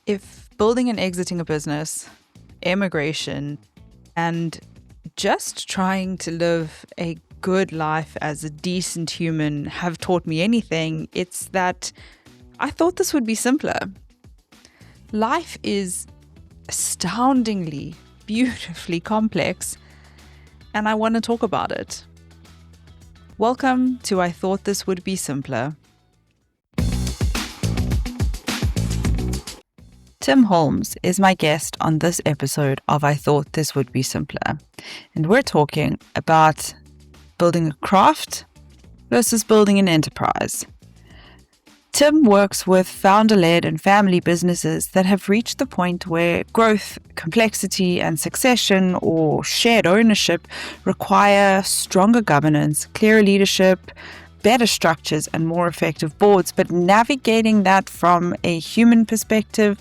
If building and exiting a business, immigration, and just trying to live a good life as a decent human have taught me anything, it's that I thought this would be simpler. Life is astoundingly, beautifully complex, and I want to talk about it. Welcome to I Thought This Would Be Simpler. Tim Holmes is my guest on this episode of I Thought This Would Be Simpler. And we're talking about building a craft versus building an enterprise. Tim works with founder-led and family businesses that have reached the point where growth, complexity, and succession or shared ownership require stronger governance, clearer leadership, better structures, and more effective boards. But navigating that from a human perspective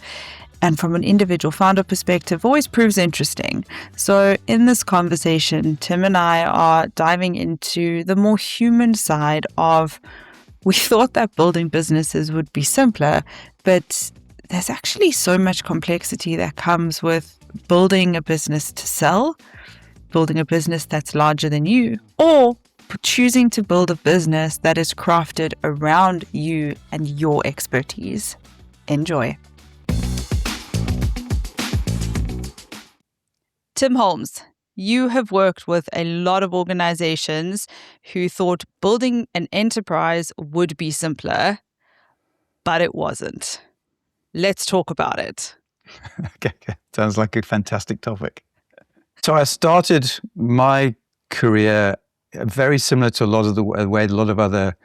and from an individual founder perspective always proves interesting. So in this conversation, Tim and I are diving into the more human side of we thought that building businesses would be simpler, but there's actually so much complexity that comes with building a business to sell, building a business that's larger than you, or choosing to build a business that is crafted around you and your expertise. Enjoy. Tim Holmes, you have worked with a lot of organizations who thought building an enterprise would be simpler, but it wasn't. Let's talk about it. Okay. Sounds like a fantastic topic. So I started my career very similar to a lot of the way a lot of other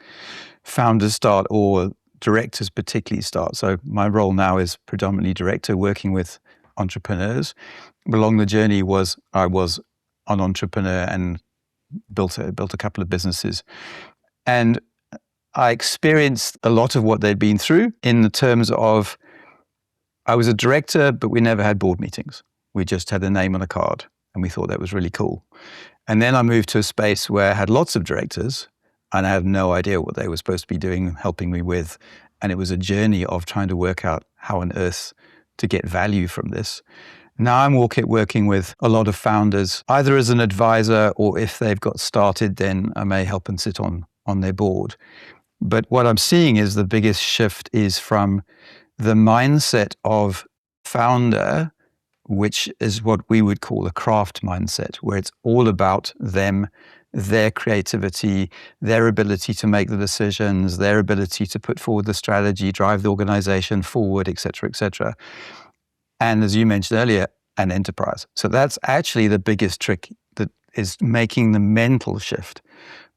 founders start, or directors particularly start. So my role now is predominantly director, working with entrepreneurs. But along the journey I was an entrepreneur and built a couple of businesses. And I experienced a lot of what they'd been through in the terms of I was a director, but we never had board meetings. We just had a name on a card, and we thought that was really cool. And then I moved to a space where I had lots of directors, and I had no idea what they were supposed to be doing, helping me with. And it was a journey of trying to work out how on earth to get value from this. Now I'm working with a lot of founders, either as an advisor or if they've got started, then I may help and sit on their board. But what I'm seeing is the biggest shift is from the mindset of founder, which is what we would call a craft mindset, where it's all about them, their creativity, their ability to make the decisions, their ability to put forward the strategy, drive the organization forward, et cetera, et cetera. And as you mentioned earlier, an enterprise. So that's actually the biggest trick, that is making the mental shift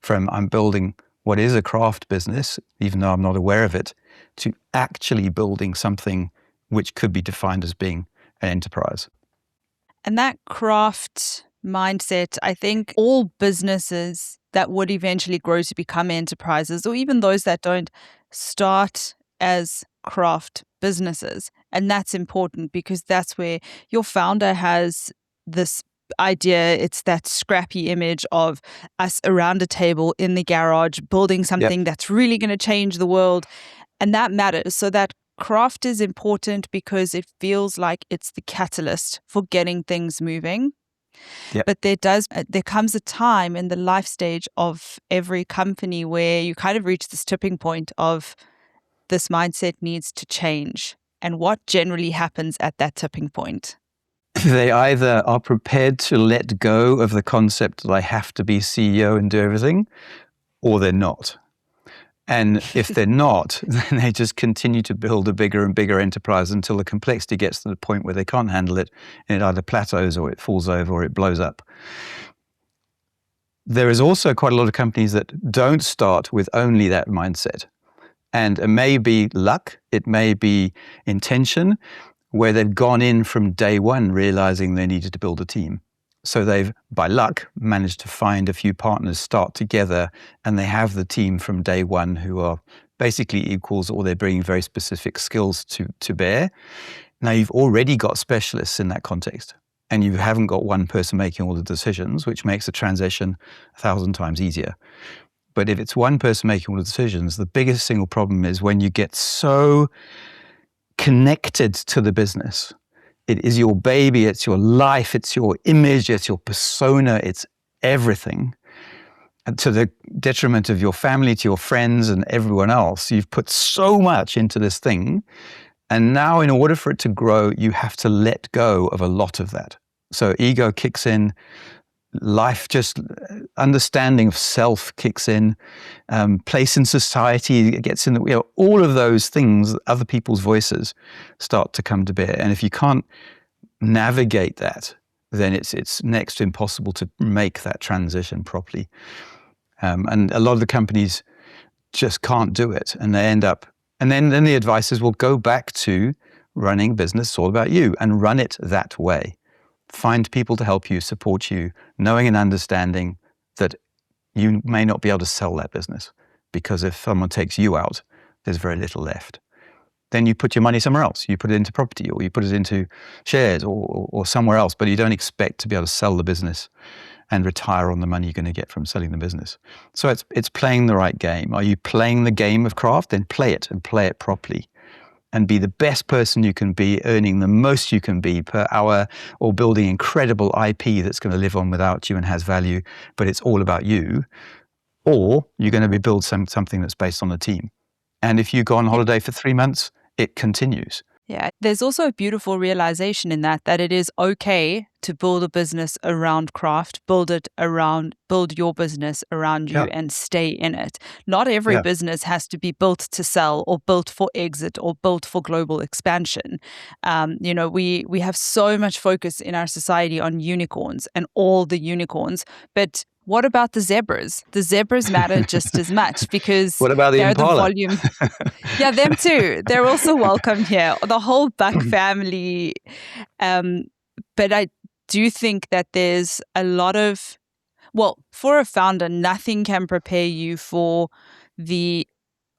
from I'm building what is a craft business, even though I'm not aware of it, to actually building something which could be defined as being an enterprise. And that craft mindset, I think all businesses that would eventually grow to become enterprises, or even those that don't, start as craft businesses. And that's important because that's where your founder has this idea. It's that scrappy image of us around a table in the garage, building something that's really going to change the world. And that matters. So that craft is important because it feels like it's the catalyst for getting things moving. But there comes a time in the life stage of every company where you kind of reach this tipping point of this mindset needs to change. And what generally happens at that tipping point? They either are prepared to let go of the concept that I have to be CEO and do everything, or they're not. And if they're not, then they just continue to build a bigger and bigger enterprise until the complexity gets to the point where they can't handle it, and it either plateaus or it falls over or it blows up. There is also quite a lot of companies that don't start with only that mindset. And it may be luck, it may be intention, where they've gone in from day one realizing they needed to build a team. So they've, by luck, managed to find a few partners, start together, and they have the team from day one who are basically equals, or they're bringing very specific skills to bear. Now you've already got specialists in that context, and you haven't got one person making all the decisions, which makes the transition 1,000 times easier. But if it's one person making all the decisions, the biggest single problem is when you get so connected to the business. It is your baby, it's your life, it's your image, it's your persona, it's everything. And to the detriment of your family, to your friends and everyone else, you've put so much into this thing. And now in order for it to grow, you have to let go of a lot of that. So ego kicks in, life, just understanding of self kicks in, place in society gets in the, all of those things, other people's voices start to come to bear. And if you can't navigate that, then it's next to impossible to make that transition properly. And a lot of the companies just can't do it, and they end up, and then the advice is, well, go back to running business, it's all about you, and run it that way. Find people to help you, support you, knowing and understanding that you may not be able to sell that business, because if someone takes you out, there's very little left. Then you put your money somewhere else. You put it into property, or you put it into shares or somewhere else, but you don't expect to be able to sell the business and retire on the money you're going to get from selling the business. So it's playing the right game. Are you playing the game of craft? Then play it, and play it properly. And be the best person you can be, earning the most you can be per hour, or building incredible IP that's going to live on without you and has value, but it's all about you. Or you're going to be build something that's based on a team. And if you go on holiday for 3 months, it continues. Yeah, there's also a beautiful realization in that it is okay to build a business around craft, build your business around you, and stay in it. Not every business has to be built to sell, or built for exit, or built for global expansion. We have so much focus in our society on unicorns and all the unicorns, but what about the zebras? The zebras matter just as much, because what about the they're impala? the volume. Yeah, them too. They're also welcome here. The whole Buck family. But I do think that there's a lot of, for a founder, nothing can prepare you for the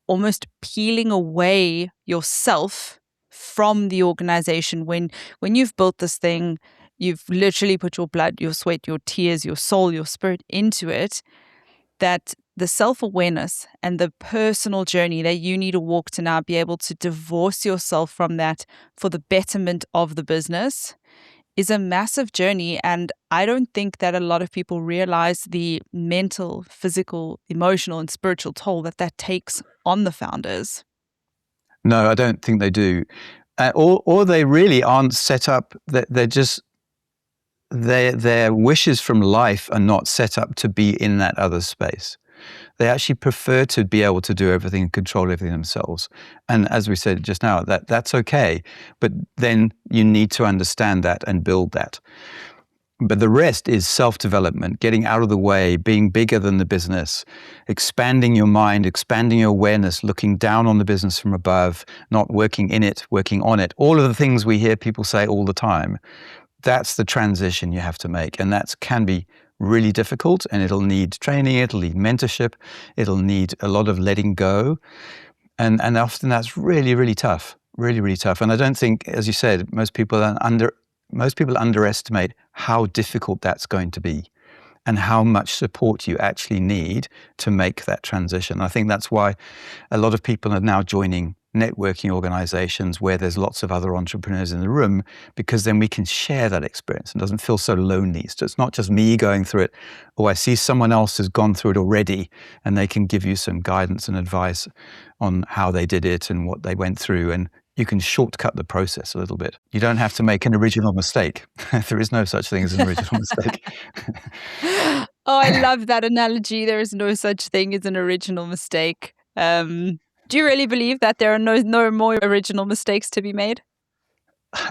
almost peeling away yourself from the organization. When you've built this thing, you've literally put your blood, your sweat, your tears, your soul, your spirit into it, that the self-awareness and the personal journey that you need to walk to now be able to divorce yourself from that for the betterment of the business is a massive journey. And I don't think that a lot of people realize the mental, physical, emotional, and spiritual toll that takes on the founders. No, I don't think they do. Or they really aren't set up, they're just, their wishes from life are not set up to be in that other space. They actually prefer to be able to do everything and control everything themselves. And as we said just now, that's okay. But then you need to understand that and build that. But the rest is self-development, getting out of the way, being bigger than the business, expanding your mind, expanding your awareness, looking down on the business from above, not working in it, working on it. All of the things we hear people say all the time. That's the transition you have to make. And that can be really difficult, and it'll need training, it'll need mentorship, it'll need a lot of letting go. And often that's really, really tough, really, really tough. And I don't think, as you said, most people underestimate how difficult that's going to be, and how much support you actually need to make that transition. I think that's why a lot of people are now joining networking organizations where there's lots of other entrepreneurs in the room, because then we can share that experience and it doesn't feel so lonely. So it's not just me going through it. I see someone else has gone through it already, and they can give you some guidance and advice on how they did it and what they went through. And you can shortcut the process a little bit. You don't have to make an original mistake. There is no such thing as an original mistake. Oh, I love that analogy. There is no such thing as an original mistake. Do you really believe that there are no more original mistakes to be made?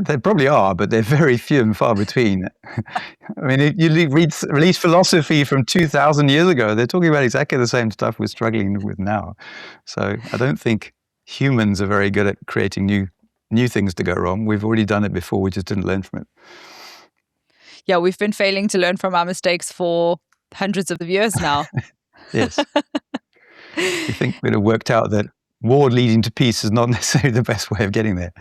There probably are, but they're very few and far between. I mean, if you read philosophy from 2,000 years ago, they're talking about exactly the same stuff we're struggling with now. So I don't think humans are very good at creating new things to go wrong. We've already done it before, we just didn't learn from it. Yeah, we've been failing to learn from our mistakes for hundreds of years now. Yes. You think we'd have worked out that war leading to peace is not necessarily the best way of getting there.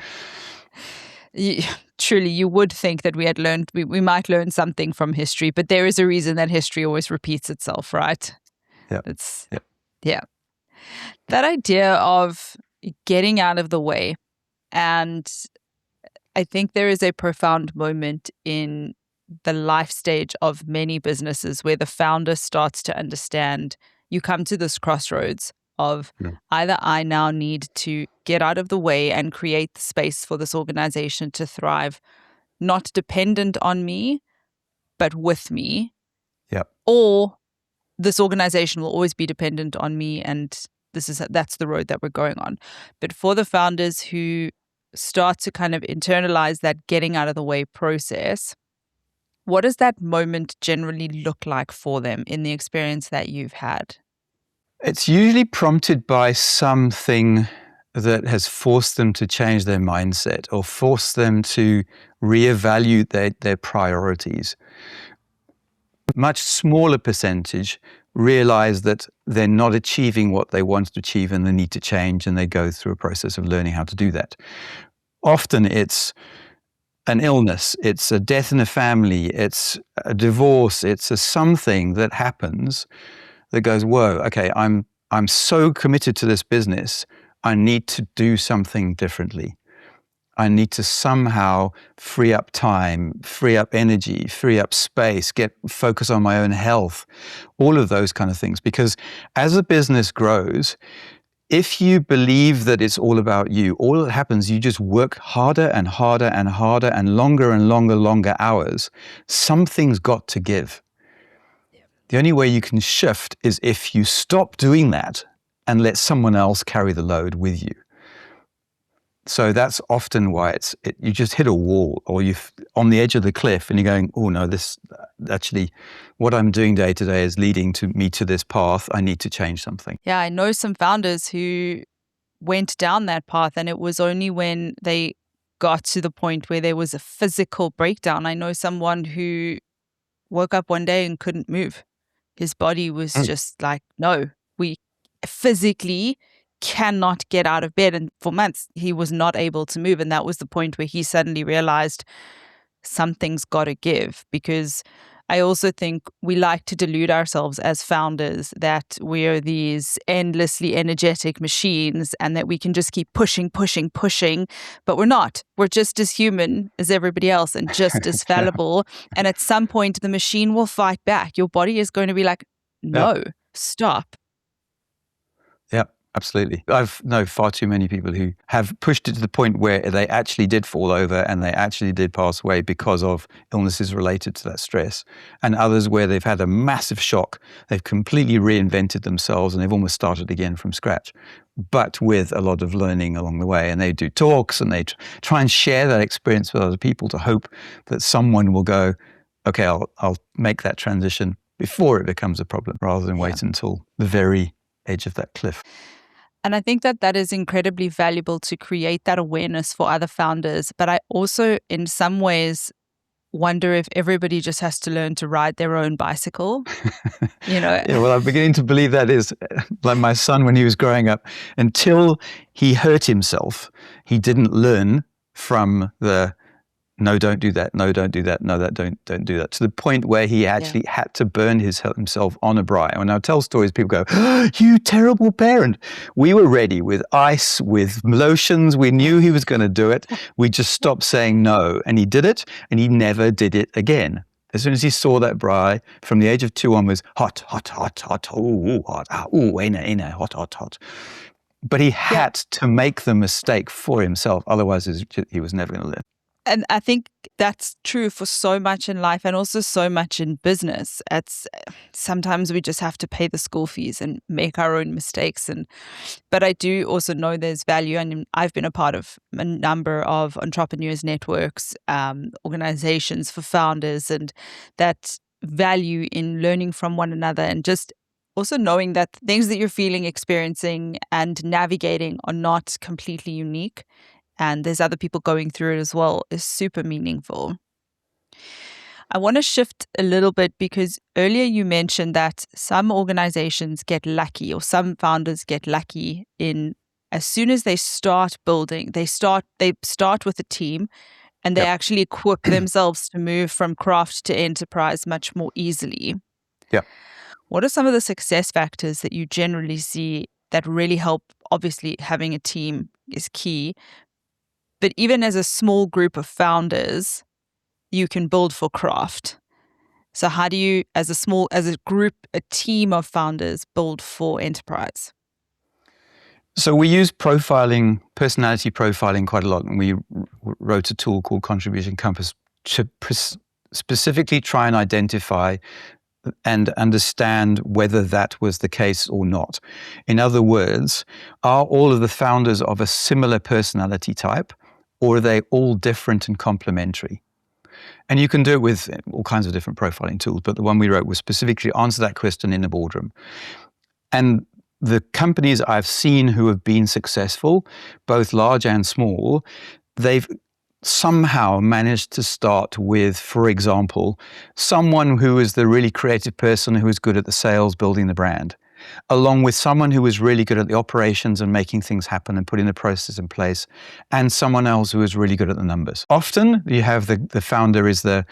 Truly, you would think that we had learned, we might learn something from history, but there is a reason that history always repeats itself, right? Yeah. Yeah. That idea of getting out of the way And I think there is a profound moment in the life stage of many businesses where the founder starts to understand you come to this crossroads of either I now need to get out of the way and create the space for this organization to thrive, not dependent on me, but with me. Yep. Or this organization will always be dependent on me, and that's the road that we're going on. But for the founders who start to kind of internalize that getting out of the way process, what does that moment generally look like for them in the experience that you've had? It's usually prompted by something that has forced them to change their mindset or forced them to reevaluate their priorities. Much smaller percentage realize that they're not achieving what they want to achieve and they need to change, and they go through a process of learning how to do that. Often it's an illness, it's a death in a family, it's a divorce, it's a something that happens that goes, whoa, okay, I'm so committed to this business, I need to do something differently. I need to somehow free up time, free up energy, free up space, focus on my own health, all of those kind of things. Because as a business grows, if you believe that it's all about you, all that happens, you just work harder and harder and harder and longer hours. Something's got to give. The only way you can shift is if you stop doing that and let someone else carry the load with you. So that's often why you just hit a wall, or you're on the edge of the cliff and you're going, oh no, this actually, what I'm doing day to day is leading me to this path. I need to change something. Yeah, I know some founders who went down that path, and it was only when they got to the point where there was a physical breakdown. I know someone who woke up one day and couldn't move. His body was just like, no, we physically cannot get out of bed. And for months, he was not able to move. And that was the point where he suddenly realized something's got to give. Because I also think we like to delude ourselves as founders that we're these endlessly energetic machines and that we can just keep pushing. But we're not. We're just as human as everybody else and just as fallible. And at some point, the machine will fight back. Your body is going to be like, no, stop. Yeah, absolutely. I've known far too many people who have pushed it to the point where they actually did fall over and they actually did pass away because of illnesses related to that stress. And others where they've had a massive shock, they've completely reinvented themselves and they've almost started again from scratch, but with a lot of learning along the way. And they do talks and they try and share that experience with other people to hope that someone will go, okay, I'll make that transition before it becomes a problem, rather than wait until the very edge of that cliff. And I think that is incredibly valuable to create that awareness for other founders. But I also, in some ways, wonder if everybody just has to learn to ride their own bicycle. Yeah, well, I'm beginning to believe that is like my son when he was growing up. Until he hurt himself, he didn't learn from the no, don't do that. No, don't do that. No, don't do that. To the point where he actually had to burn himself on a braai. When I tell stories, people go, oh, you terrible parent. We were ready with ice, with lotions. We knew he was going to do it. We just stopped saying no. And he did it, and he never did it again. As soon as he saw that braai, from the age of 2 onwards, hot, ooh, hot, ooh, ena, hot. But he had to make the mistake for himself. Otherwise, he was never going to live. And I think that's true for so much in life and also so much in business. Sometimes we just have to pay the school fees and make our own mistakes. But I do also know there's value, and I've been a part of a number of entrepreneurs networks, organizations for founders, and that value in learning from one another and just also knowing that things that you're feeling, experiencing, and navigating are not completely unique. And there's other people going through it as well, is super meaningful. I want to shift a little bit because earlier you mentioned that some organizations get lucky, or some founders get lucky in as soon as they start building, they start with a team and they actually equip themselves to move from craft to enterprise much more easily. Yeah. What are some of the success factors that you generally see that really help? Obviously, having a team is key. But even as a small group of founders, you can build for craft. So how do you, as a group, a team of founders, build for enterprise? So we use profiling, personality profiling quite a lot. And we wrote a tool called Contribution Compass to specifically try and identify and understand whether that was the case or not. In other words, are all of the founders of a similar personality type, or are they all different and complementary? And you can do it with all kinds of different profiling tools, but the one we wrote was specifically answer that question in the boardroom. And the companies I've seen who have been successful, both large and small, they've somehow managed to start with, for example, someone who is the really creative person who is good at the sales, building the brand, along with someone who is really good at the operations and making things happen and putting the process in place, and someone else who is really good at the numbers. Often you have the founder is the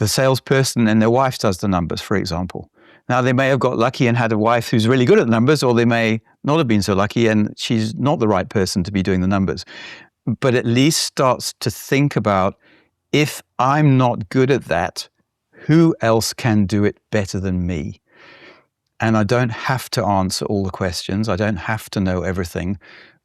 salesperson and their wife does the numbers, for example. Now, they may have got lucky and had a wife who's really good at numbers, or they may not have been so lucky and she's not the right person to be doing the numbers. But at least starts to think about, if I'm not good at that, who else can do it better than me? And I don't have to answer all the questions. I don't have to know everything.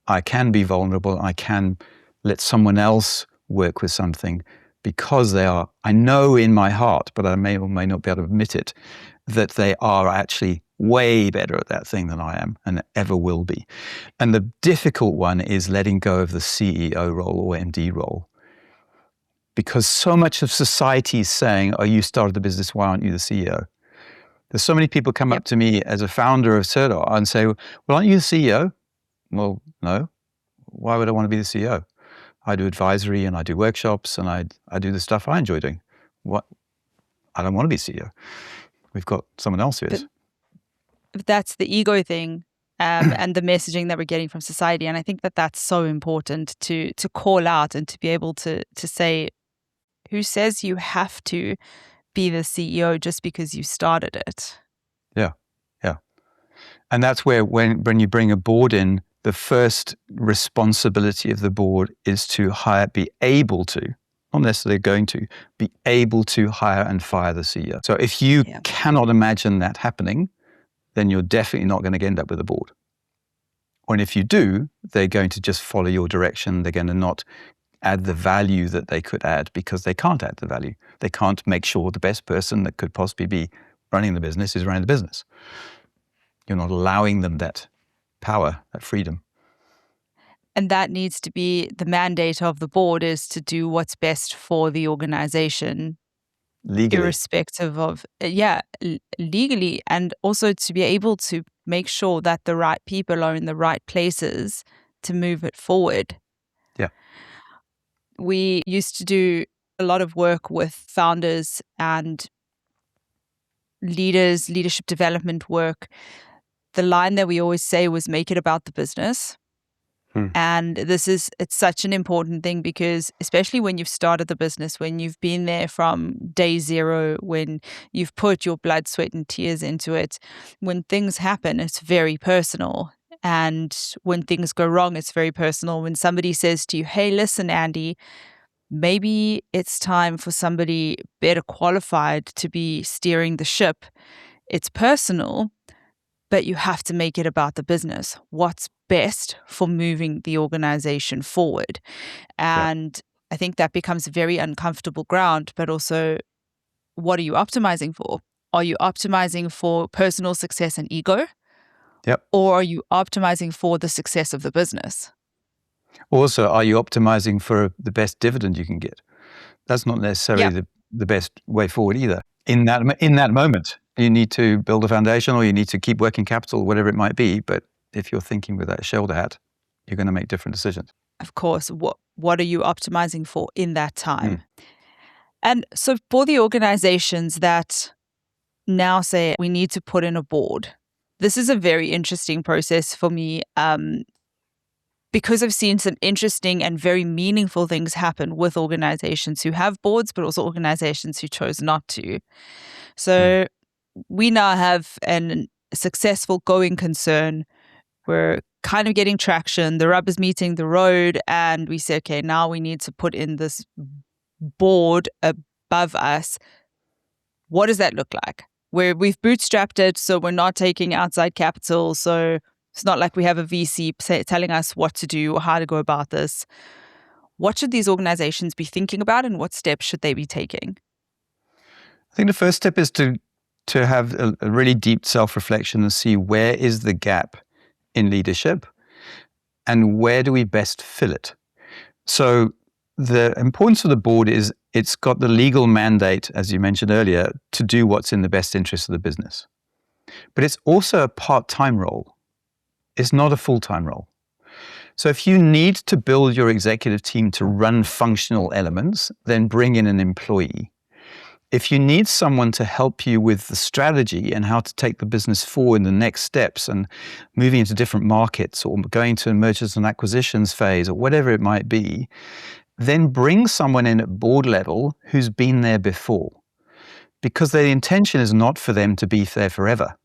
I can be vulnerable. I can let someone else work with something because I know in my heart, but I may or may not be able to admit it, that they are actually way better at that thing than I am and ever will be. And the difficult one is letting go of the CEO role or MD role. Because so much of society is saying, oh, you started the business, why aren't you the CEO? There's so many people come up to me as a founder of Cerdar and say, well, aren't you the CEO? Well, no. Why would I want to be the CEO? I do advisory and I do workshops and I do the stuff I enjoy doing. What? I don't want to be CEO. We've got someone else who is. But that's the ego thing and the messaging that we're getting from society. And I think that that's so important to call out and to be able to say, who says you have to be the CEO just because you started it? Yeah. And that's where when you bring a board in, the first responsibility of the board is to be able to, not necessarily going to, be able to hire and fire the CEO. So if you cannot imagine that happening, then you're definitely not going to end up with a board. And if you do, they're going to just follow your direction. They're going to not add the value that they could add because they can't add the value. They can't make sure the best person that could possibly be running the business is running the business. You're not allowing them that power, that freedom. And that needs to be the mandate of the board, is to do what's best for the organization. Legally. Irrespective of, legally, and also to be able to make sure that the right people are in the right places to move it forward. Yeah. We used to do a lot of work with founders and leaders, leadership development work. The line that we always say was, make it about the business. And it's such an important thing, because especially when you've started the business, when you've been there from day zero, when you've put your blood, sweat and tears into it, when things happen, it's very personal. And when things go wrong, it's very personal. When somebody says to you, hey, listen, Andy, maybe it's time for somebody better qualified to be steering the ship. It's personal, but you have to make it about the business. What's best for moving the organization forward? And I think that becomes very uncomfortable ground, but also, what are you optimizing for? Are you optimizing for personal success and ego? Yep. Or are you optimizing for the success of the business? Also, are you optimizing for the best dividend you can get? That's not necessarily the best way forward either. In that moment, you need to build a foundation, or you need to keep working capital, whatever it might be. But if you're thinking with that shoulder hat, you're going to make different decisions. Of course, what are you optimizing for in that time? And so for the organizations that now say we need to put in a board, this is a very interesting process for me, because I've seen some interesting and very meaningful things happen with organizations who have boards, but also organizations who chose not to. So we now have a successful going concern we're kind of getting traction, the rubber's meeting the road, and we say, okay, now we need to put in this board above us. What does that look like? Where we've bootstrapped it, so we're not taking outside capital, so it's not like we have a VC telling us what to do or how to go about this. What should these organizations be thinking about, and what steps should they be taking? I think the first step is to have a really deep self-reflection and see where is the gap in leadership and where do we best fill it. So the importance of the board is it's got the legal mandate, as you mentioned earlier, to do what's in the best interest of the business. But it's also a part-time role. It's not a full-time role. So if you need to build your executive team to run functional elements, then bring in an employee. If you need someone to help you with the strategy and how to take the business forward in the next steps and moving into different markets or going to a mergers and acquisitions phase or whatever it might be, then bring someone in at board level who's been there before. Because the intention is not for them to be there forever.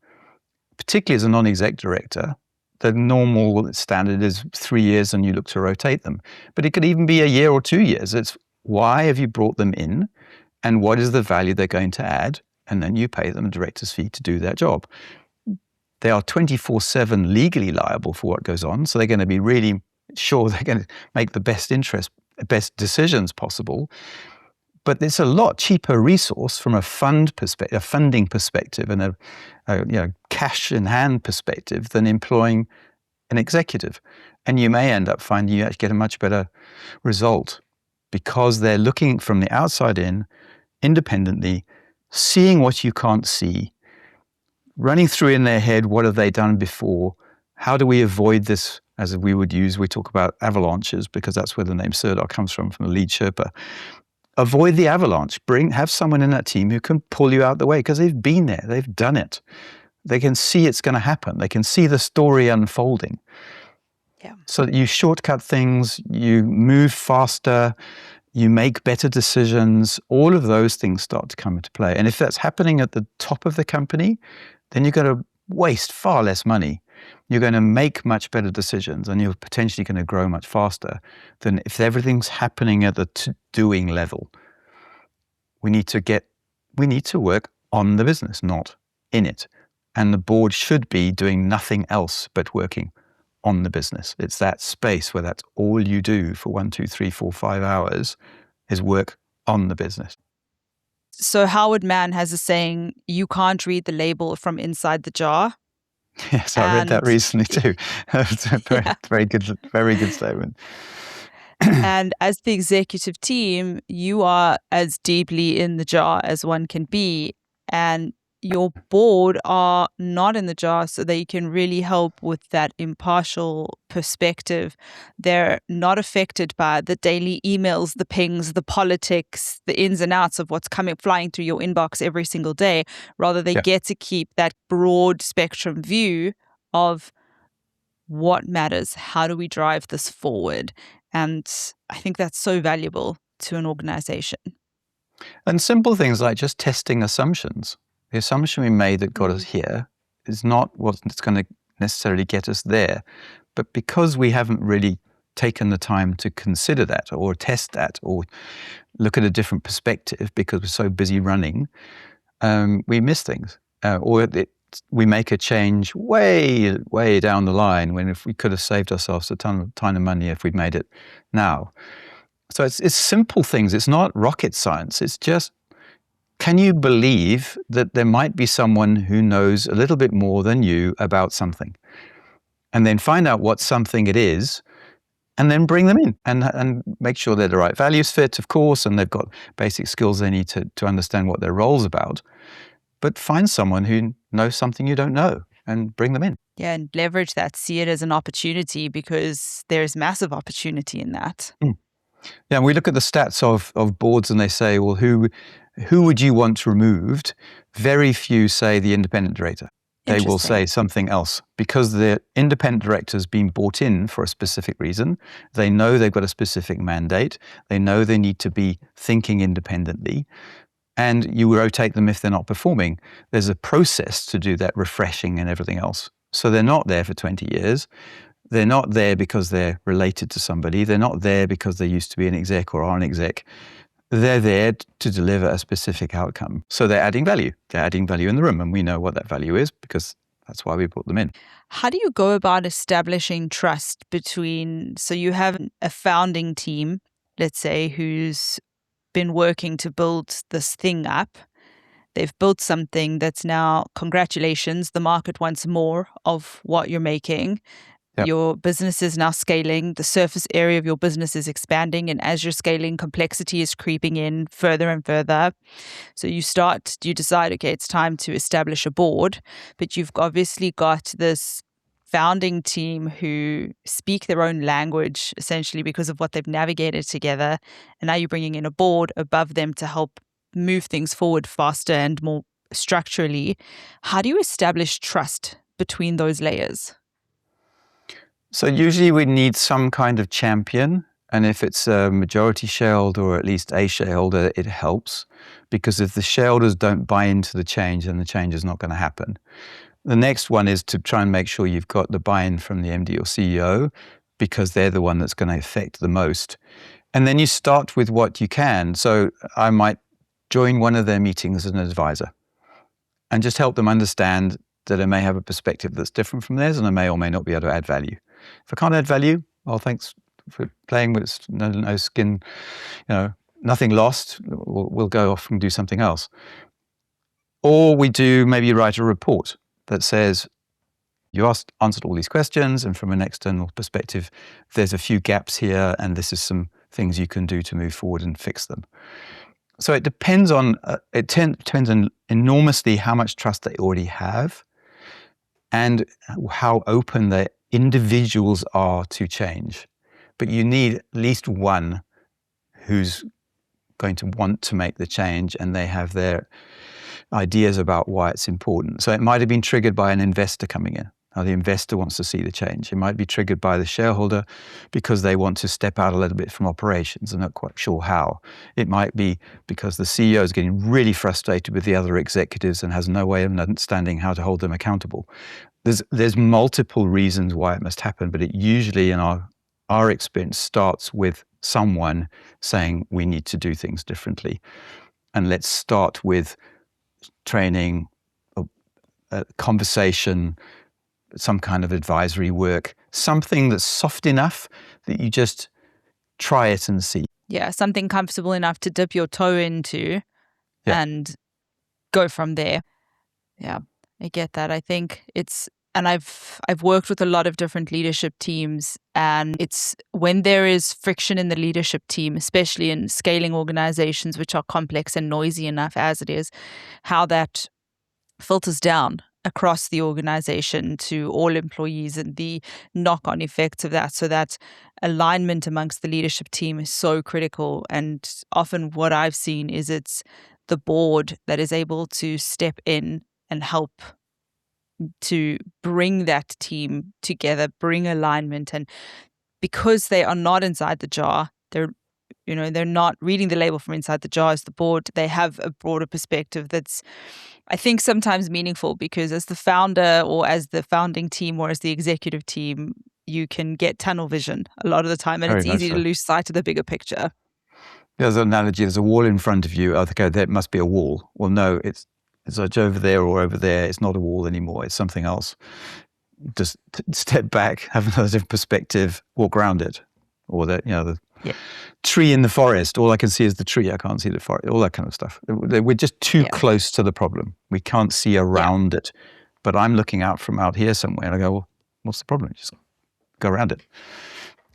Particularly as a non-exec director, the normal standard is 3 years and you look to rotate them. But it could even be a year or 2 years. It's why have you brought them in? And what is the value they're going to add? And then you pay them a director's fee to do their job. They are 24/7 legally liable for what goes on, so they're going to be really sure they're going to make the best decisions possible. But it's a lot cheaper resource from a funding perspective, and a cash in hand perspective than employing an executive. And you may end up finding you actually get a much better result because they're looking from the outside in, independently, seeing what you can't see, running through in their head, what have they done before? How do we avoid this? As we talk about avalanches because that's where the name Sirdar comes from the lead Sherpa. Avoid the avalanche. Have someone in that team who can pull you out the way because they've been there, they've done it. They can see it's going to happen. They can see the story unfolding. Yeah. So that you shortcut things, you move faster, you make better decisions. All of those things start to come into play. And if that's happening at the top of the company, then you're going to waste far less money. You're going to make much better decisions and you're potentially going to grow much faster than if everything's happening at the doing level. We need to work on the business, not in it. And the board should be doing nothing else but working on the business. It's that space where that's all you do for 1, 2, 3, 4, 5 hours is work on the business. So Howard Mann has a saying, you can't read the label from inside the jar. Yes, I read that recently too. It's a very good statement. And as the executive team, you are as deeply in the jar as one can be. And your board are not in the jar, so they can really help with that impartial perspective. They're not affected by the daily emails, the pings, the politics, the ins and outs of what's flying through your inbox every single day. Rather, they get to keep that broad spectrum view of what matters. How do we drive this forward? And I think that's so valuable to an organization. And simple things like just testing assumptions. The assumption we made that got us here is not what's going to necessarily get us there. But because we haven't really taken the time to consider that or test that or look at a different perspective because we're so busy running, we miss things. We make a change way, way down the line when if we could have saved ourselves a ton of money if we'd made it now. So it's simple things. It's not rocket science. It's just, can you believe that there might be someone who knows a little bit more than you about something? And then find out what something it is and then bring them in and make sure they're the right values fit, of course, and they've got basic skills they need to understand what their role's about. But find someone who knows something you don't know and bring them in. Yeah, and leverage that. See it as an opportunity because there's massive opportunity in that. Yeah, and we look at the stats of boards and they say, well, who would you want removed? Very few say the independent director. They will say something else because the independent director's been brought in for a specific reason. They know they've got a specific mandate. They know they need to be thinking independently. And you rotate them if they're not performing. There's a process to do that refreshing and everything else. So they're not there for 20 years. They're not there because they're related to somebody. They're not there because they used to be an exec or are an exec. They're there to deliver a specific outcome. So they're adding value. They're adding value in the room, and we know what that value is because that's why we brought them in. How do you go about establishing trust between, so you have a founding team, let's say, who's been working to build this thing up. They've built something that's now, congratulations, the market wants more of what you're making. Yep. Your business is now scaling. The surface area of your business is expanding. And as you're scaling, complexity is creeping in further and further. So you decide, okay, it's time to establish a board. But you've obviously got this founding team who speak their own language, essentially, because of what they've navigated together. And now you're bringing in a board above them to help move things forward faster and more structurally. How do you establish trust between those layers? So usually we need some kind of champion. And if it's a majority shareholder or at least a shareholder, it helps. Because if the shareholders don't buy into the change, then the change is not going to happen. The next one is to try and make sure you've got the buy-in from the MD or CEO, because they're the one that's going to affect the most. And then you start with what you can. So I might join one of their meetings as an advisor and just help them understand that I may have a perspective that's different from theirs, and I may or may not be able to add value. If I can't add value, well, thanks for playing with no skin, nothing lost. We'll go off and do something else. Or we do maybe write a report that says, you answered all these questions, and from an external perspective, there's a few gaps here, and this is some things you can do to move forward and fix them. So it depends on enormously how much trust they already have and how open the individuals are to change. But you need at least one who's going to want to make the change, and they have their ideas about why it's important. So it might have been triggered by an investor coming in. Now the investor wants to see the change. It might be triggered by the shareholder because they want to step out a little bit from operations and not quite sure how. It might be because the CEO is getting really frustrated with the other executives and has no way of understanding how to hold them accountable. There's multiple reasons why it must happen, but it usually in our experience starts with someone saying we need to do things differently. And let's start with training, a conversation, some kind of advisory work, something that's soft enough that you just try it and see. Yeah, something comfortable enough to dip your toe into and go from there. Yeah, I get that. I think I've worked with a lot of different leadership teams, and it's when there is friction in the leadership team, especially in scaling organizations which are complex and noisy enough as it is, how that filters down across the organization to all employees and the knock-on effects of that. So that alignment amongst the leadership team is so critical. And often what I've seen is it's the board that is able to step in and help to bring that team together, bring alignment. And because they are not inside the jar, they're not reading the label from inside the jar as the board. They have a broader perspective that's, I think, sometimes meaningful, because as the founder or as the founding team or as the executive team, you can get tunnel vision a lot of the time, and Very it's much easy so. to lose sight of the bigger picture. There's an analogy, there's a wall in front of you. Okay, there must be a wall. Well, no, it's over there or over there. It's not a wall anymore. It's something else. Just step back, have another different perspective, walk around it. Or the tree in the forest. All I can see is the tree. I can't see the forest. All that kind of stuff. We're just too close to the problem. We can't see around it. But I'm looking out from out here somewhere, and I go, well, what's the problem? Just go around it,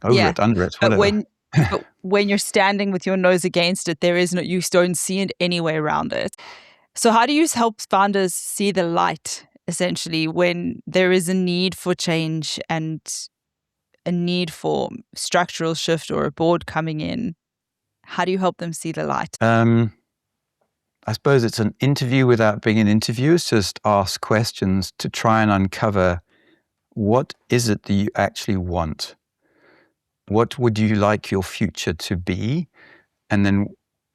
over it, under it, whatever. But when you're standing with your nose against it, you don't see it any way around it. So how do you help founders see the light, essentially, when there is a need for change and a need for structural shift or a board coming in? How do you help them see the light? I suppose it's an interview without being an interview. It's just ask questions to try and uncover what is it that you actually want? What would you like your future to be? And then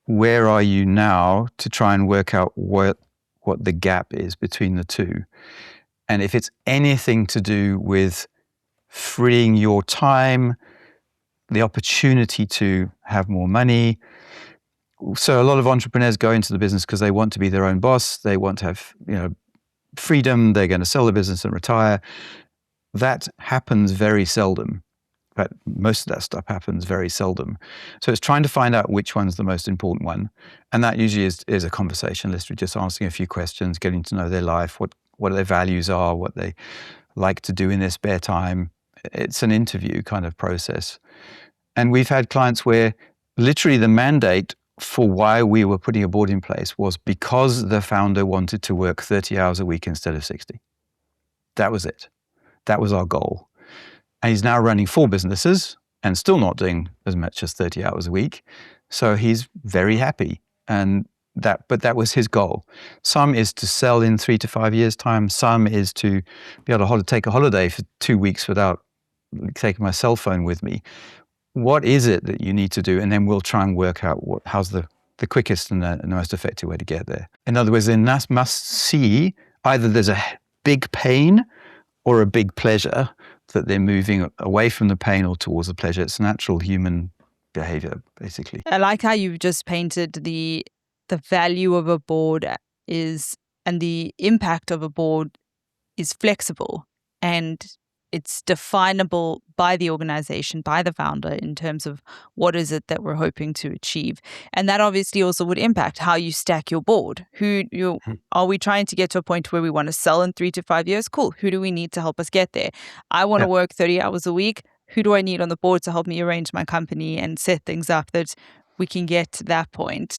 where are you now, to try and work out what the gap is between the two. And if it's anything to do with freeing your time, the opportunity to have more money. So a lot of entrepreneurs go into the business because they want to be their own boss. They want to have, freedom. They're going to sell the business and retire. That happens very seldom. But most of that stuff happens very seldom. So it's trying to find out which one's the most important one. And that usually is a conversationalist. We're just asking a few questions, getting to know their life, what their values are, what they like to do in their spare time. It's an interview kind of process. And we've had clients where literally the mandate for why we were putting a board in place was because the founder wanted to work 30 hours a week instead of 60. That was it. That was our goal. And he's now running 4 businesses and still not doing as much as 30 hours a week. So he's very happy. But that was his goal. Some is to sell in 3 to 5 years' time. Some is to be able to take a holiday for 2 weeks without taking my cell phone with me. What is it that you need to do? And then we'll try and work out how's the quickest and the most effective way to get there. In other words, they must see either there's a big pain or a big pleasure, that they're moving away from the pain or towards the pleasure. It's natural human behavior, basically. I like how you've just painted the value of a board and the impact of a board is flexible, and it's definable by the organization, by the founder, in terms of what is it that we're hoping to achieve. And that obviously also would impact how you stack your board. Are we trying to get to a point where we want to sell in 3 to 5 years? Cool. Who do we need to help us get there? I want to work 30 hours a week. Who do I need on the board to help me arrange my company and set things up that we can get to that point?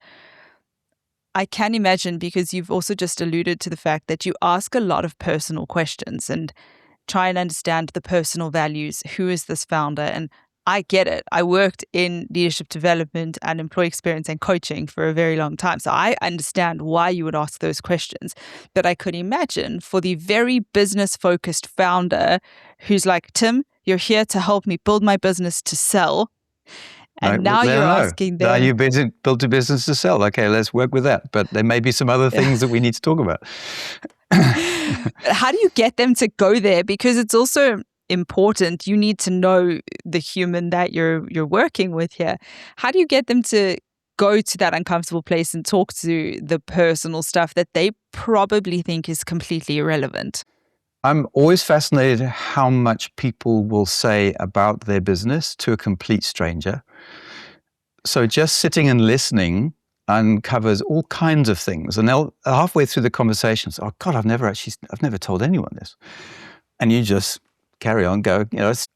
I can imagine, because you've also just alluded to the fact that you ask a lot of personal questions and try and understand the personal values. Who is this founder? And I get it. I worked in leadership development and employee experience and coaching for a very long time. So I understand why you would ask those questions. But I could imagine for the very business-focused founder who's like, Tim, you're here to help me build my business to sell. And now you're asking them. Now you built a business to sell. Okay, let's work with that. But there may be some other things that we need to talk about. How do you get them to go there? Because it's also important. You need to know the human that you're working with here. How do you get them to go to that uncomfortable place and talk to the personal stuff that they probably think is completely irrelevant? I'm always fascinated how much people will say about their business to a complete stranger. So just sitting and listening uncovers all kinds of things. And they'll halfway through the conversation say, oh God, I've never told anyone this. And you just carry on, go.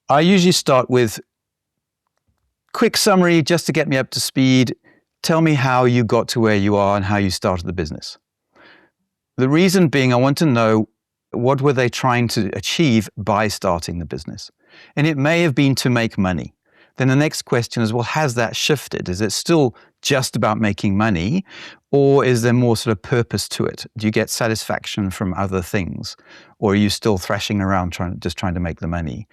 I usually start with quick summary just to get me up to speed. Tell me how you got to where you are and how you started the business. The reason being, I want to know what were they trying to achieve by starting the business. And it may have been to make money. Then the next question is, well, has that shifted? Is it still just about making money, or is there more sort of purpose to it? Do you get satisfaction from other things, or are you still thrashing around trying to make the money?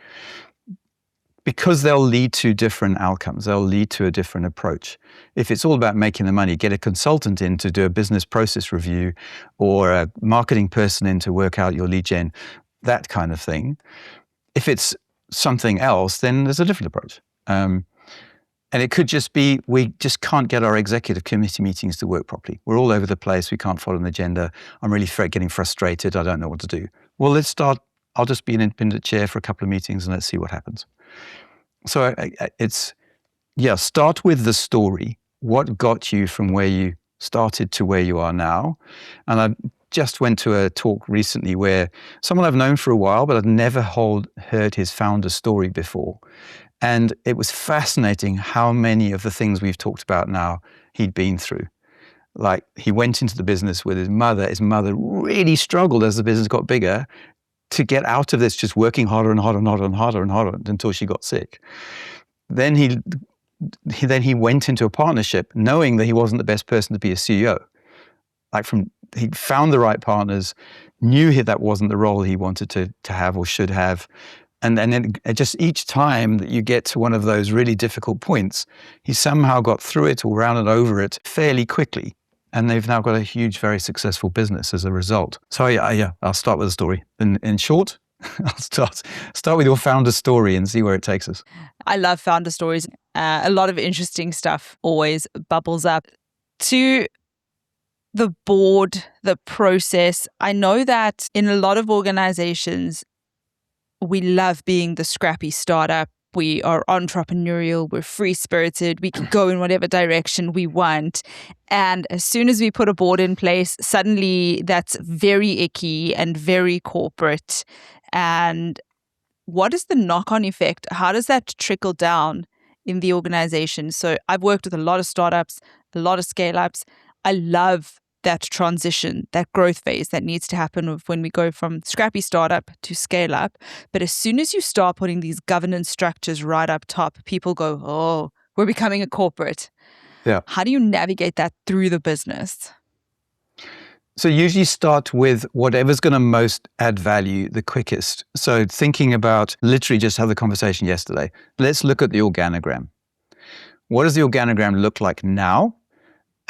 Because they'll lead to different outcomes. They'll lead to a different approach. If it's all about making the money, get a consultant in to do a business process review, or a marketing person in to work out your lead gen, that kind of thing. If it's something else, then there's a different approach. And it could just be, we just can't get our executive committee meetings to work properly. We're all over the place. We can't follow an agenda. I'm really getting frustrated. I don't know what to do. Well, let's start. I'll just be an independent chair for a couple of meetings and let's see what happens. So start with the story. What got you from where you started to where you are now? And I just went to a talk recently where someone I've known for a while, but I've never heard his founder's story before. And it was fascinating how many of the things we've talked about now he'd been through. Like, he went into the business with his mother. His mother really struggled as the business got bigger to get out of this, just working harder and harder and harder and harder and harder until she got sick. Then he went into a partnership knowing that he wasn't the best person to be a CEO. He found the right partners, knew that wasn't the role he wanted to have or should have. And then just each time that you get to one of those really difficult points, he somehow got through it or rounded over it fairly quickly. And they've now got a huge, very successful business as a result. So I'll start with a story. In short, I'll start with your founder story and see where it takes us. I love founder stories. A lot of interesting stuff always bubbles up. To the board, the process, I know that in a lot of organizations, we love being the scrappy startup. We are entrepreneurial, we're free-spirited, we can go in whatever direction we want. And as soon as we put a board in place, suddenly that's very icky and very corporate. And what is the knock-on effect? How does that trickle down in the organization? So I've worked with a lot of startups, a lot of scale-ups. I love that transition, that growth phase that needs to happen when we go from scrappy startup to scale up. But as soon as you start putting these governance structures right up top, people go, oh, we're becoming a corporate. Yeah. How do you navigate that through the business? So usually start with whatever's going to most add value the quickest. So thinking about, literally just had the conversation yesterday. Let's look at the organogram. What does the organogram look like now?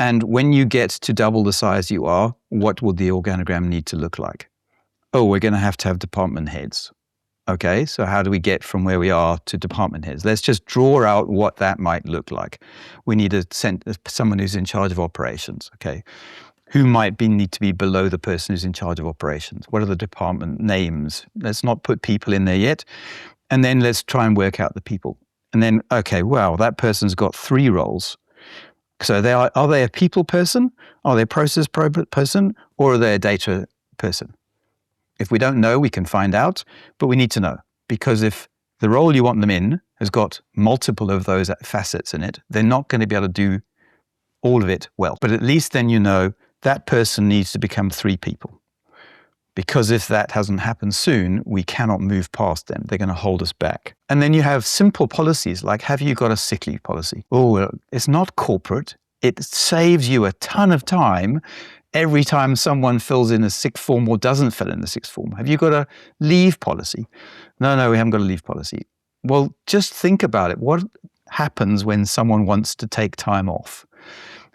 And when you get to double the size you are, what will the organogram need to look like? Oh, we're going to have department heads. Okay, so how do we get from where we are to department heads? Let's just draw out what that might look like. We need someone who's in charge of operations. Okay, who might need to be below the person who's in charge of operations? What are the department names? Let's not put people in there yet. And then let's try and work out the people. And then, okay, wow, that person's got 3 roles. So are they a people person? Are they a process person? Or are they a data person? If we don't know, we can find out, but we need to know. Because if the role you want them in has got multiple of those facets in it, they're not going to be able to do all of it well. But at least then you know that person needs to become 3 people. Because if that hasn't happened soon, we cannot move past them. They're going to hold us back. And then you have simple policies like, have you got a sick leave policy? Oh, it's not corporate. It saves you a ton of time every time someone fills in a sick form or doesn't fill in the sick form. Have you got a leave policy? No, we haven't got a leave policy. Well, just think about it. What happens when someone wants to take time off?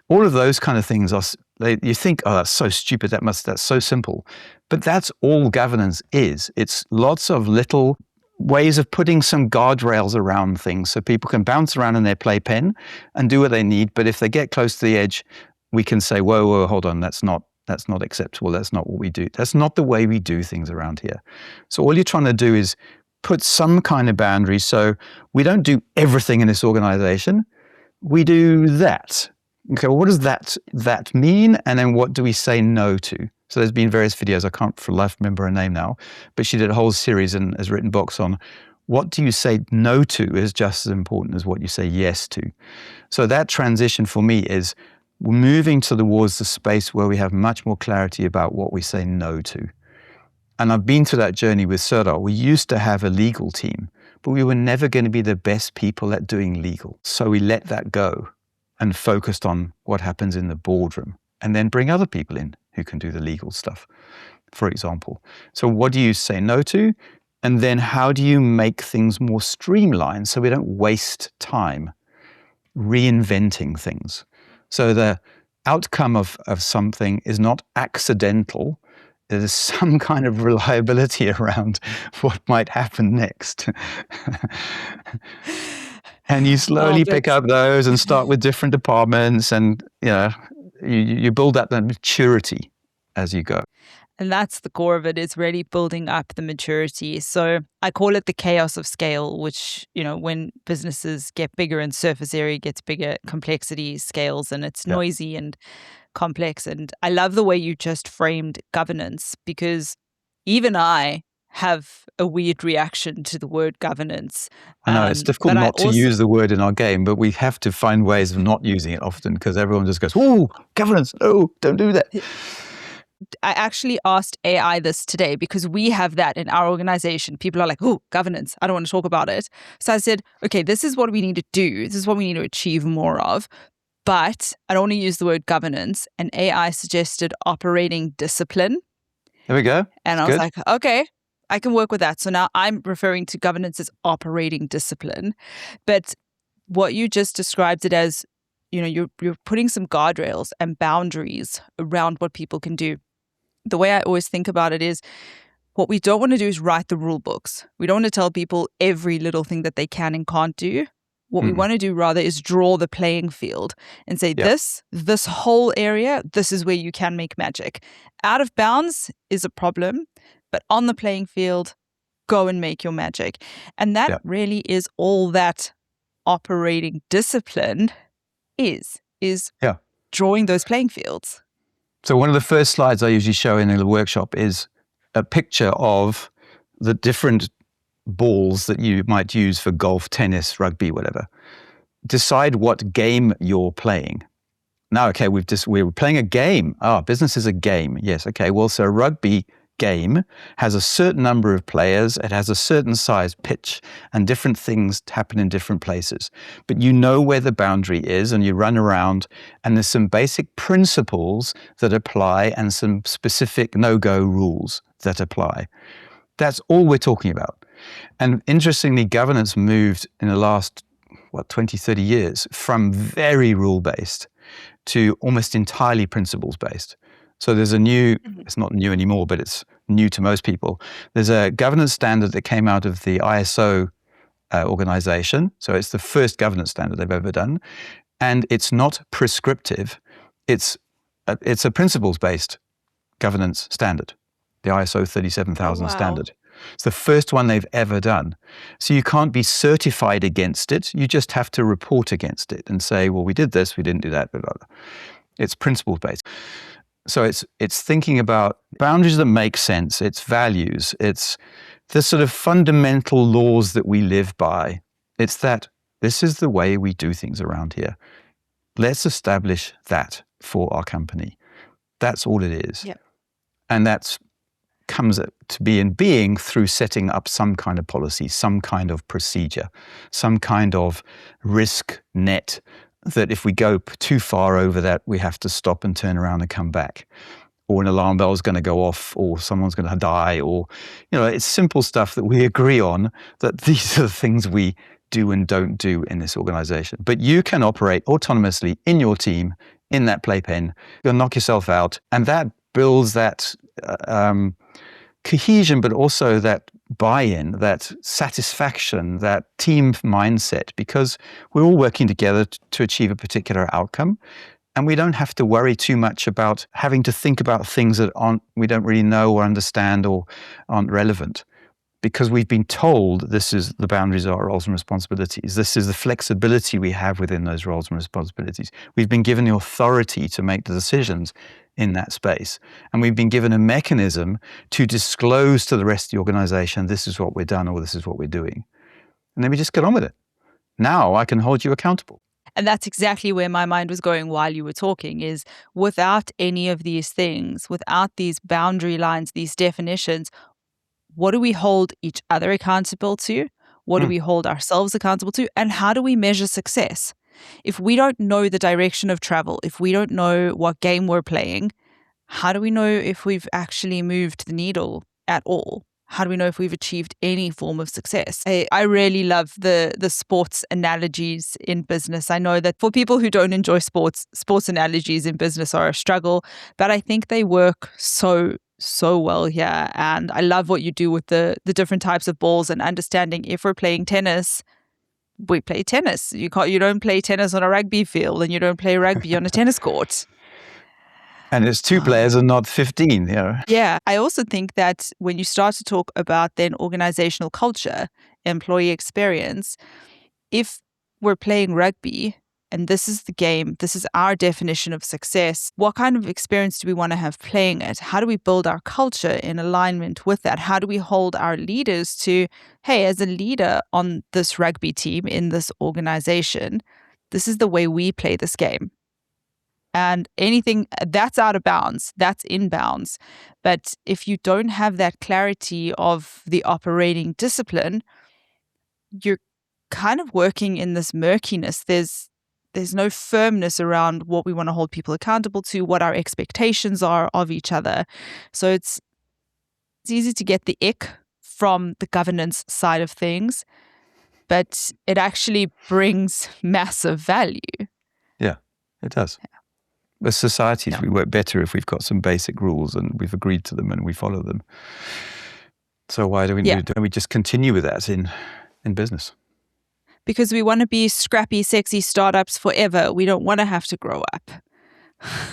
All of those kind of things you think, oh, that's so stupid. That's so simple. But that's all governance is. It's lots of little ways of putting some guardrails around things so people can bounce around in their playpen and do what they need. But if they get close to the edge, we can say, whoa, hold on, that's not acceptable. That's not what we do. That's not the way we do things around here. So all you're trying to do is put some kind of boundary. So we don't do everything in this organization. We do that. Okay, well, what does that mean? And then what do we say no to? So there's been various videos, I can't for life remember her name now, but she did a whole series and has written books on what do you say no to is just as important as what you say yes to. So that transition for me is moving towards the space where we have much more clarity about what we say no to. And I've been through that journey with Serdar. We used to have a legal team, but we were never going to be the best people at doing legal. So we let that go and focused on what happens in the boardroom, and then bring other people in who can do the legal stuff, for example. So what do you say no to? And then how do you make things more streamlined so we don't waste time reinventing things? So the outcome of something is not accidental. There's some kind of reliability around what might happen next. And you slowly pick up those and start with different departments, and you build up that maturity as you go. And that's the core of it, is really building up the maturity. So I call it the chaos of scale, which, when businesses get bigger and surface area gets bigger, complexity scales and it's noisy and complex. And I love the way you just framed governance, because even I have a weird reaction to the word governance. I know it's difficult not to use the word in our game, but we have to find ways of not using it often because everyone just goes, "Oh, governance! No, don't do that." I actually asked AI this today because we have that in our organization. People are like, "Oh, governance! I don't want to talk about it." So I said, "Okay, this is what we need to do. This is what we need to achieve more of." But I don't want to use the word governance. And AI suggested operating discipline. There we go. And I was like, okay, I can work with that. So now I'm referring to governance as operating discipline. But what you just described it as, you're putting some guardrails and boundaries around what people can do. The way I always think about it is, what we don't want to do is write the rule books. We don't want to tell people every little thing that they can and can't do. What we want to do rather is draw the playing field and say, this whole area, this is where you can make magic. Out of bounds is a problem, but on the playing field, go and make your magic. And that really is all that operating discipline is drawing those playing fields. So one of the first slides I usually show in a workshop is a picture of the different balls that you might use for golf, tennis, rugby, whatever. Decide what game you're playing. Now, okay, we're playing a game. Business is a game. Yes, okay. Well, so a rugby game has a certain number of players. It has a certain size pitch, and different things happen in different places. But you know where the boundary is, and you run around, and there's some basic principles that apply and some specific no-go rules that apply. That's all we're talking about. And interestingly, governance moved in the last, 20, 30 years from very rule-based to almost entirely principles-based. So there's it's not new anymore, but it's new to most people. There's a governance standard that came out of the ISO organization. So it's the first governance standard they've ever done. And it's not prescriptive. It's a principles-based governance standard, the ISO 37000 standard. It's the first one they've ever done. So you can't be certified against it. You just have to report against it and say, well, we did this, we didn't do that, blah, blah, blah. It's principles-based. So it's thinking about boundaries that make sense. It's values. It's the sort of fundamental laws that we live by. It's that this is the way we do things around here. Let's establish that for our company. That's all it is. Yep. And that comes to be in being through setting up some kind of policy, some kind of procedure, some kind of risk net that if we go too far over that, we have to stop and turn around and come back. Or an alarm bell is going to go off, or someone's going to die, or, it's simple stuff that we agree on, that these are the things we do and don't do in this organization. But you can operate autonomously in your team, in that playpen. You'll knock yourself out. And that builds that cohesion, but also that buy-in, that satisfaction, that team mindset, because we're all working together to achieve a particular outcome. And we don't have to worry too much about having to think about things that we don't really know or understand or aren't relevant, because we've been told this is the boundaries of our roles and responsibilities. This is the flexibility we have within those roles and responsibilities. We've been given the authority to make the decisions in that space. And we've been given a mechanism to disclose to the rest of the organization, this is what we're done or this is what we're doing. And then we just get on with it. Now I can hold you accountable. And that's exactly where my mind was going while you were talking, is without any of these things, without these boundary lines, these definitions, what do we hold each other accountable to? What do we hold ourselves accountable to? And how do we measure success? If we don't know the direction of travel, if we don't know what game we're playing, how do we know if we've actually moved the needle at all? How do we know if we've achieved any form of success? I really love the sports analogies in business. I know that for people who don't enjoy sports analogies in business are a struggle, but I think they work so well here. And I love what you do with the different types of balls and understanding if we're playing tennis, we play tennis. You don't play tennis on a rugby field, and you don't play rugby on a tennis court. And it's 2 players and not 15. Yeah. I also think that when you start to talk about then organizational culture, employee experience, if we're playing rugby and this is the game, this is our definition of success, what kind of experience do we want to have playing it? How do we build our culture in alignment with that? How do we hold our leaders to, hey, as a leader on this rugby team in this organization, this is the way we play this game. And anything that's out of bounds, that's in bounds. But if you don't have that clarity of the operating discipline, you're kind of working in this murkiness. There's no firmness around what we want to hold people accountable to, what our expectations are of each other. So it's easy to get the ick from the governance side of things, but it actually brings massive value. Yeah. It does. As societies, Yeah. we work better if we've got some basic rules and we've agreed to them and we follow them. So why don't we just continue with that in business? Because we want to be scrappy, sexy startups forever. We don't want to have to grow up.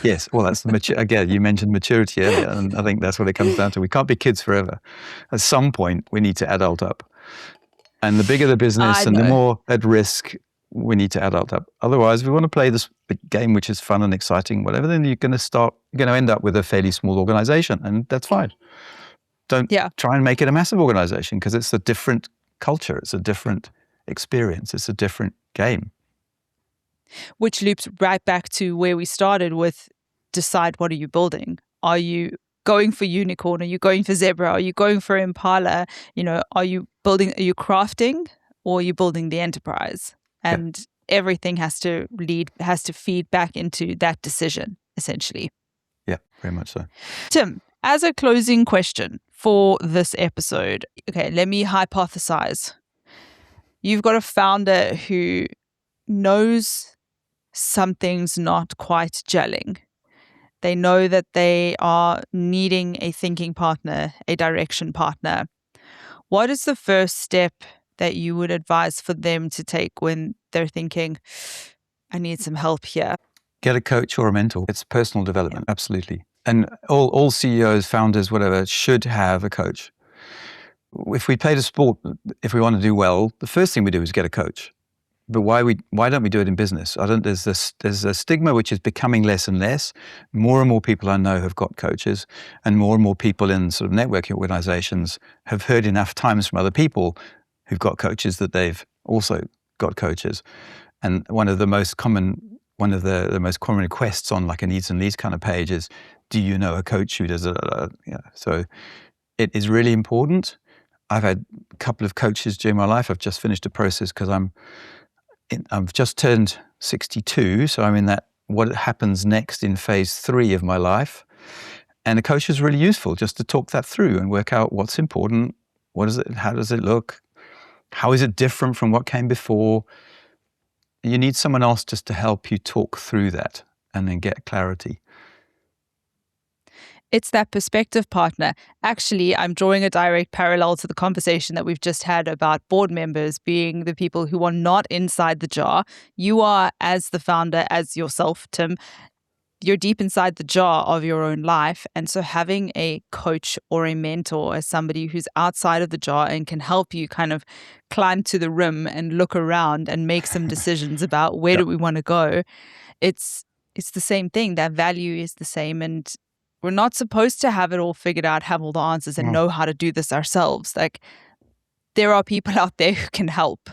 Yes, well, that's again, you mentioned maturity earlier, and I think that's what it comes down to. We can't be kids forever. At some point, we need to adult up. And the bigger the business and the more at risk, we need to adult up. Otherwise, if we want to play this game, which is fun and exciting, whatever, then you're going to end up with a fairly small organization, and that's fine. Don't try and make it a massive organization, because it's a different culture. It's a different experience. It's a different game. Which loops right back to where we started with decide what are you building. Are you going for unicorn? Are you going for zebra? Are you going for impala? Are you crafting, or are you building the enterprise? And everything has to feed back into that decision, essentially. Yeah, very much so. Tim, as a closing question for this episode, okay, let me hypothesize. You've got a founder who knows something's not quite gelling. They know that they are needing a thinking partner, a direction partner. What is the first step that you would advise for them to take when they're thinking, I need some help here? Get a coach or a mentor. It's personal development, absolutely. And all CEOs, founders, whatever, should have a coach. If we played a sport, if we want to do well, the first thing we do is get a coach. But why don't we do it in business? There's a stigma which is becoming less and less. More and more people I know have got coaches, and more people in sort of networking organizations have heard enough times from other people who've got coaches that they've also got coaches. And one of the most common requests on like a needs and leads kind of page is, do you know a coach who does it? So it is really important. I've had a couple of coaches during my life. I've just finished a process because I've just turned 62, so I'm in that what happens next in phase 3 of my life. And a coach is really useful just to talk that through and work out what's important, what is it, how does it look, how is it different from what came before. You need someone else just to help you talk through that and then get clarity. It's that perspective partner. Actually, I'm drawing a direct parallel to the conversation that we've just had about board members being the people who are not inside the jar. You are, as the founder, as yourself, Tim, you're deep inside the jar of your own life. And so having a coach or a mentor as somebody who's outside of the jar and can help you kind of climb to the rim and look around and make some decisions about where do we want to go, it's the same thing. That value is the same. And we're not supposed to have it all figured out, have all the answers, and know how to do this ourselves. Like, there are people out there who can help.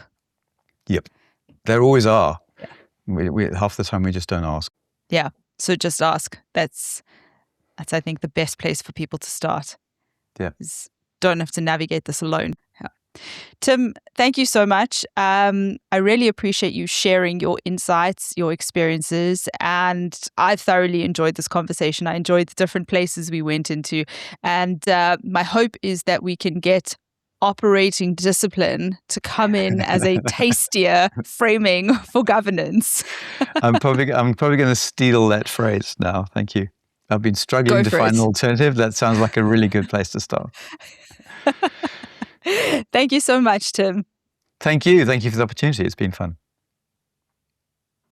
Yep. There always are. Yeah. We half the time we just don't ask. Yeah. So just ask. That's I think the best place for people to start. Yeah. Don't have to navigate this alone. Yeah. Tim, thank you so much. I really appreciate you sharing your insights, your experiences, and I thoroughly enjoyed this conversation. I enjoyed the different places we went into, and my hope is that we can get operating discipline to come in as a tastier framing for governance. I'm probably going to steal that phrase now. Thank you. I've been struggling to find an alternative. That sounds like a really good place to start. Thank you so much, Tim. Thank you. Thank you for the opportunity. It's been fun.